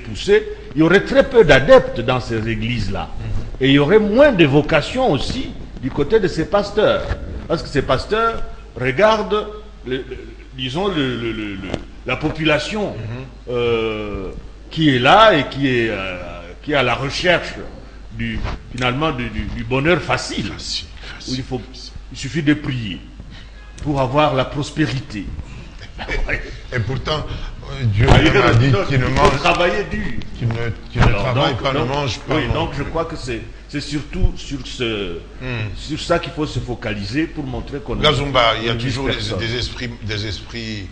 poussé, il y aurait très peu d'adeptes dans ces églises-là. Et il y aurait moins de vocations aussi du côté de ces pasteurs. Parce que ces pasteurs regardent, disons, la population qui est là et qui est à la recherche finalement du bonheur facile. Où il suffit de prier pour avoir la prospérité. Et pourtant, Dieu m'a dit qu'il ne mange, travailler dur. qu'il ne travaille pas, ne mange pas. Oui, donc je crois que c'est surtout sur ça qu'il faut se focaliser pour montrer qu'on Gazumba, il y a toujours des esprits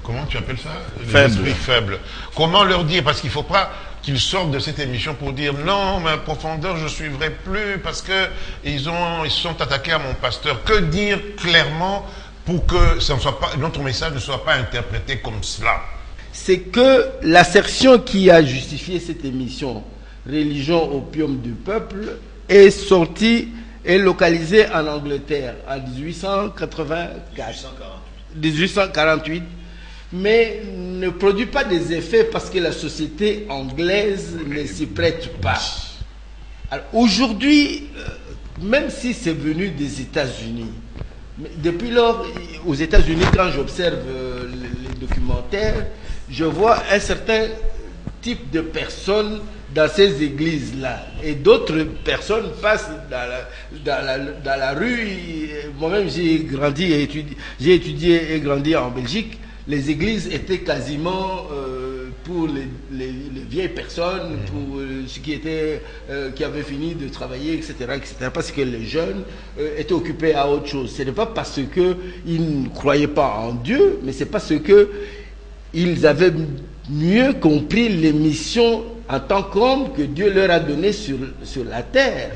comment tu appelles ça? Faibles. Esprits faibles. Comment leur dire? Parce qu'il ne faut pas qu'ils sortent de cette émission pour dire non, mais à profondeur, je ne suivrai plus parce que ils se sont attaqués à mon pasteur. Que dire clairement pour que ça ne soit pas, notre message ne soit pas interprété comme cela? C'est que l'assertion qui a justifié cette émission, Religion, opium du peuple, est sortie et localisée en Angleterre en 1848, mais ne produit pas des effets parce que la société anglaise ne s'y prête pas. Alors aujourd'hui, même si c'est venu des États-Unis, depuis lors, aux États-Unis, quand j'observe les documentaires, je vois un certain type de personnes dans ces églises-là. Et d'autres personnes passent dans la rue. Moi-même, j'ai étudié et grandi en Belgique. Les églises étaient quasiment pour les vieilles personnes, pour ceux qui avaient fini de travailler, etc., parce que les jeunes étaient occupés à autre chose. Ce n'est pas parce qu'ils ne croyaient pas en Dieu, mais c'est parce qu'ils avaient mieux compris les missions en tant qu'hommes que Dieu leur a donné sur la terre.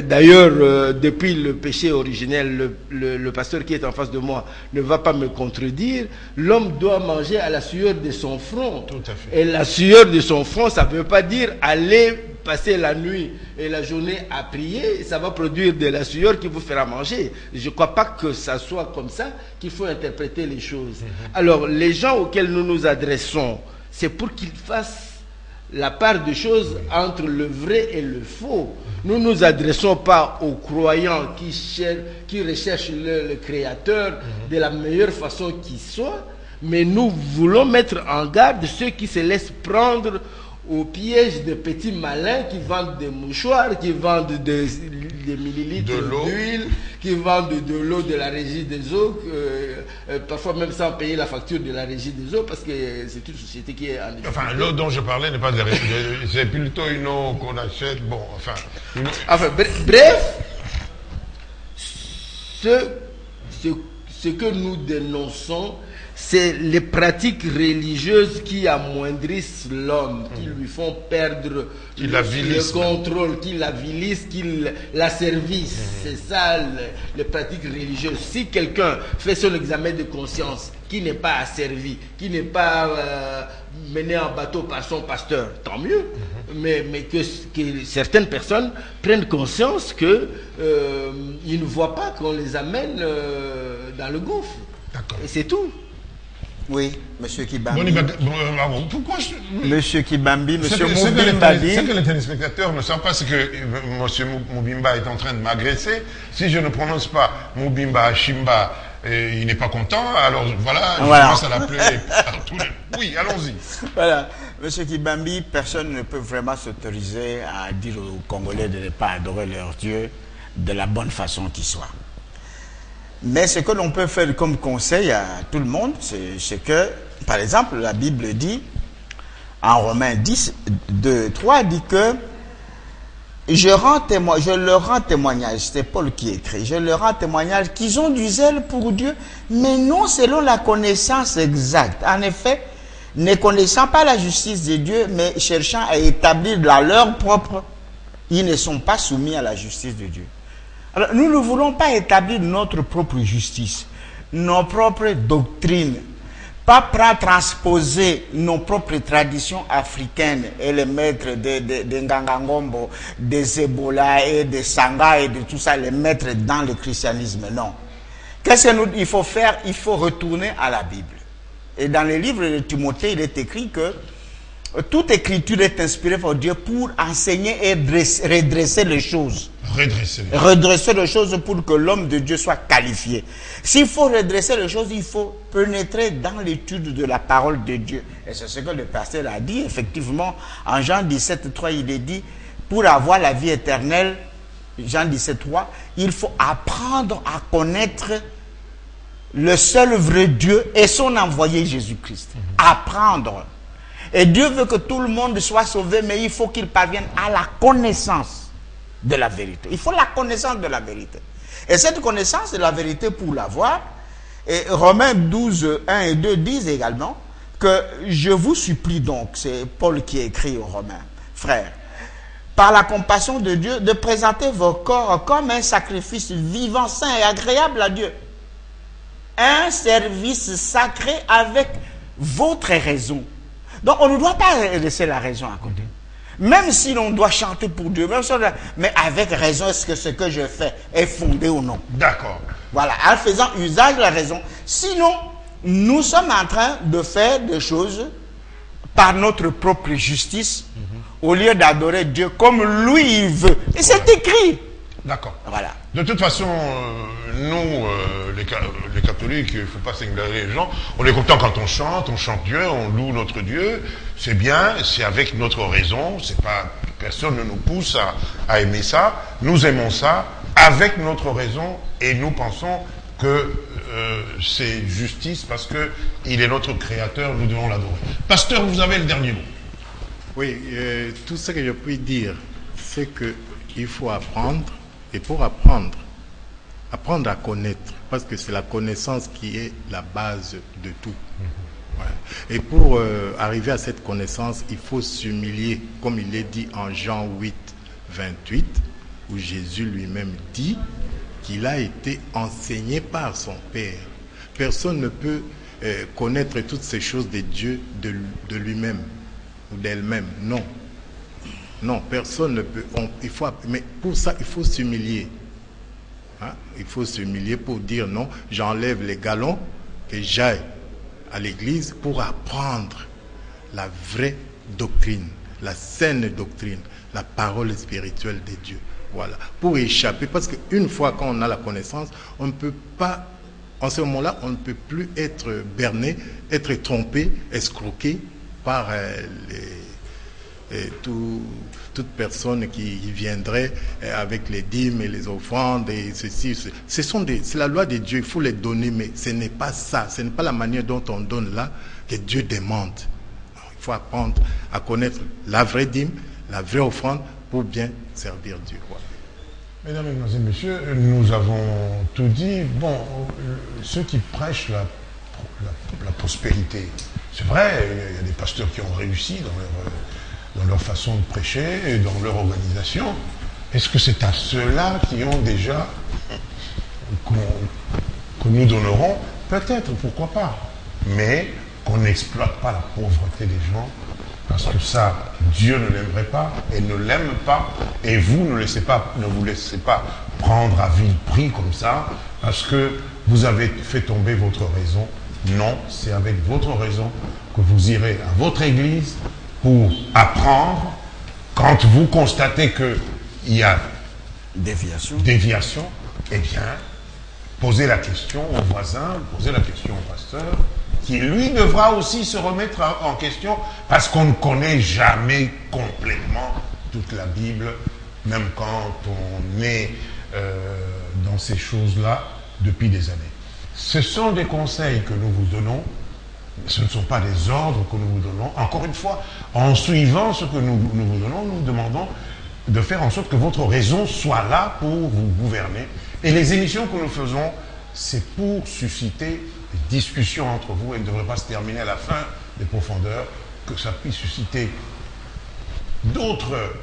D'ailleurs, depuis le péché originel, le pasteur qui est en face de moi ne va pas me contredire. L'homme doit manger à la sueur de son front. Tout à fait. Et la sueur de son front, ça ne veut pas dire aller passer la nuit et la journée à prier. Ça va produire de la sueur qui vous fera manger. Je ne crois pas que ça soit comme ça qu'il faut interpréter les choses. Alors, les gens auxquels nous nous adressons, c'est pour qu'il fasse la part des choses entre le vrai et le faux. Nous ne nous adressons pas aux croyants qui recherchent le Créateur de la meilleure façon qui soit, mais nous voulons mettre en garde ceux qui se laissent prendre au piège de petits malins qui vendent des mouchoirs, qui vendent des millilitres d'huile, qui vendent de l'eau de la régie des eaux, parfois même sans payer la facture de la régie des eaux, parce que c'est une société qui est en difficulté. Enfin, l'eau dont je parlais n'est pas c'est plutôt une eau qu'on achète, bon, enfin... Enfin, bref, ce que nous dénonçons, c'est les pratiques religieuses qui amoindrissent l'homme, qui lui font perdre le contrôle, qui l'avilissent, qui l'asservissent. C'est ça, les pratiques religieuses. Si quelqu'un fait son examen de conscience, qui n'est pas asservi, qui n'est pas mené en bateau par son pasteur, tant mieux. Mais que certaines personnes prennent conscience qu'ils ne voient pas qu'on les amène dans le gouffre. Et c'est tout. Oui, monsieur Kibambi. Pourquoi Monsieur Kibambi, monsieur Moubimba dit... Ce que les téléspectateurs ne savent pas, c'est que monsieur Moubimba est en train de m'agresser. Si je ne prononce pas Moubimba, Ashimba, il n'est pas content, alors voilà, je commence à l'appeler partout. Oui, allons-y. Voilà, monsieur Kibambi, personne ne peut vraiment s'autoriser à dire aux Congolais de ne pas adorer leur Dieu de la bonne façon qui soit. Mais ce que l'on peut faire comme conseil à tout le monde, c'est que, par exemple, la Bible dit, en Romains 10, 2, 3, dit que je leur rends témoignage, c'est Paul qui écrit, je leur rends témoignage qu'ils ont du zèle pour Dieu, mais non selon la connaissance exacte. En effet, ne connaissant pas la justice de Dieu, mais cherchant à établir la leur propre, ils ne sont pas soumis à la justice de Dieu. Alors, nous ne voulons pas établir notre propre justice, nos propres doctrines, pas transposer nos propres traditions africaines et les mettre de Ngangangombo, des Ebola et des Sangha et de tout ça, les mettre dans le christianisme. Non. Qu'est-ce qu'il faut faire? Il faut retourner à la Bible. Et dans le livre de Timothée, il est écrit que toute écriture est inspirée par Dieu pour enseigner et redresser les choses. Redresser les choses pour que l'homme de Dieu soit qualifié. S'il faut redresser les choses, il faut pénétrer dans l'étude de la parole de Dieu. Et c'est ce que le pasteur a dit, effectivement, en Jean 17, 3, il est dit, pour avoir la vie éternelle, Jean 17, 3, il faut apprendre à connaître le seul vrai Dieu et son envoyé Jésus-Christ. Apprendre. Et Dieu veut que tout le monde soit sauvé, mais il faut qu'il parvienne à la connaissance de la vérité. Il faut la connaissance de la vérité. Et cette connaissance de la vérité, pour l'avoir, et Romains 12, 1 et 2 disent également que je vous supplie donc, c'est Paul qui écrit aux Romains, frères, par la compassion de Dieu, de présenter vos corps comme un sacrifice vivant, saint et agréable à Dieu. Un service sacré avec votre raison. Donc on ne doit pas laisser la raison à côté. Même si l'on doit chanter pour Dieu, mais avec raison, est-ce que ce que je fais est fondé ou non? D'accord. Voilà, en faisant usage de la raison. Sinon, nous sommes en train de faire des choses par notre propre justice, au lieu d'adorer Dieu comme lui il veut. Et c'est écrit. D'accord. Voilà. De toute façon, nous, les catholiques, il ne faut pas s'égarer les gens, on est content quand on chante Dieu, on loue notre Dieu, c'est bien, c'est avec notre raison, c'est pas, personne ne nous pousse à aimer ça, nous aimons ça avec notre raison et nous pensons que c'est justice parce que il est notre créateur, nous devons l'adorer. Pasteur, vous avez le dernier mot. Oui, tout ce que je puis dire, c'est qu'il faut apprendre. Et pour apprendre à connaître, parce que c'est la connaissance qui est la base de tout. Ouais. Et pour arriver à cette connaissance, il faut s'humilier, comme il est dit en Jean 8, 28, où Jésus lui-même dit qu'il a été enseigné par son Père. Personne ne peut connaître toutes ces choses de Dieu de lui-même ou d'elle-même. Non. Non, personne ne peut. Mais pour ça, il faut s'humilier. Hein? Il faut s'humilier pour dire non, j'enlève les galons et j'aille à l'église pour apprendre la vraie doctrine, la saine doctrine, la parole spirituelle de Dieu. Voilà, pour échapper, parce qu'une fois qu'on a la connaissance, on ne peut pas, en ce moment-là, on ne peut plus être berné, être trompé, escroqué par toute personne qui viendrait avec les dîmes et les offrandes et ceci. C'est la loi de Dieu, il faut les donner, mais ce n'est pas ça, ce n'est pas la manière dont on donne là que Dieu demande. Il faut apprendre à connaître la vraie dîme, la vraie offrande pour bien servir Dieu. Voilà. Mesdames, Mesdemoiselles, Messieurs, nous avons tout dit. Bon, ceux qui prêchent la prospérité, c'est vrai, il y a des pasteurs qui ont réussi dans leur façon de prêcher et dans leur organisation. Est-ce que c'est à ceux-là qui ont déjà, que nous donnerons? Peut-être, pourquoi pas. Mais qu'on n'exploite pas la pauvreté des gens, parce que ça, Dieu ne l'aimerait pas et ne l'aime pas. Et vous ne vous laissez pas prendre à vil prix comme ça, parce que vous avez fait tomber votre raison. Non, c'est avec votre raison que vous irez à votre église pour apprendre. Quand vous constatez qu'il y a déviation, eh bien, posez la question au voisin, posez la question au pasteur, qui lui devra aussi se remettre en question, parce qu'on ne connaît jamais complètement toute la Bible, même quand on est dans ces choses-là depuis des années. Ce sont des conseils que nous vous donnons, ce ne sont pas des ordres que nous vous donnons. Encore une fois, en suivant ce que nous vous donnons, nous demandons de faire en sorte que votre raison soit là pour vous gouverner. Et les émissions que nous faisons, c'est pour susciter des discussions entre vous. Elles ne devraient pas se terminer à la fin des profondeurs, que ça puisse susciter d'autres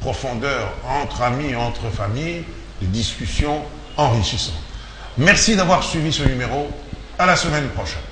profondeurs entre amis, entre familles, des discussions enrichissantes. Merci d'avoir suivi ce numéro. À la semaine prochaine.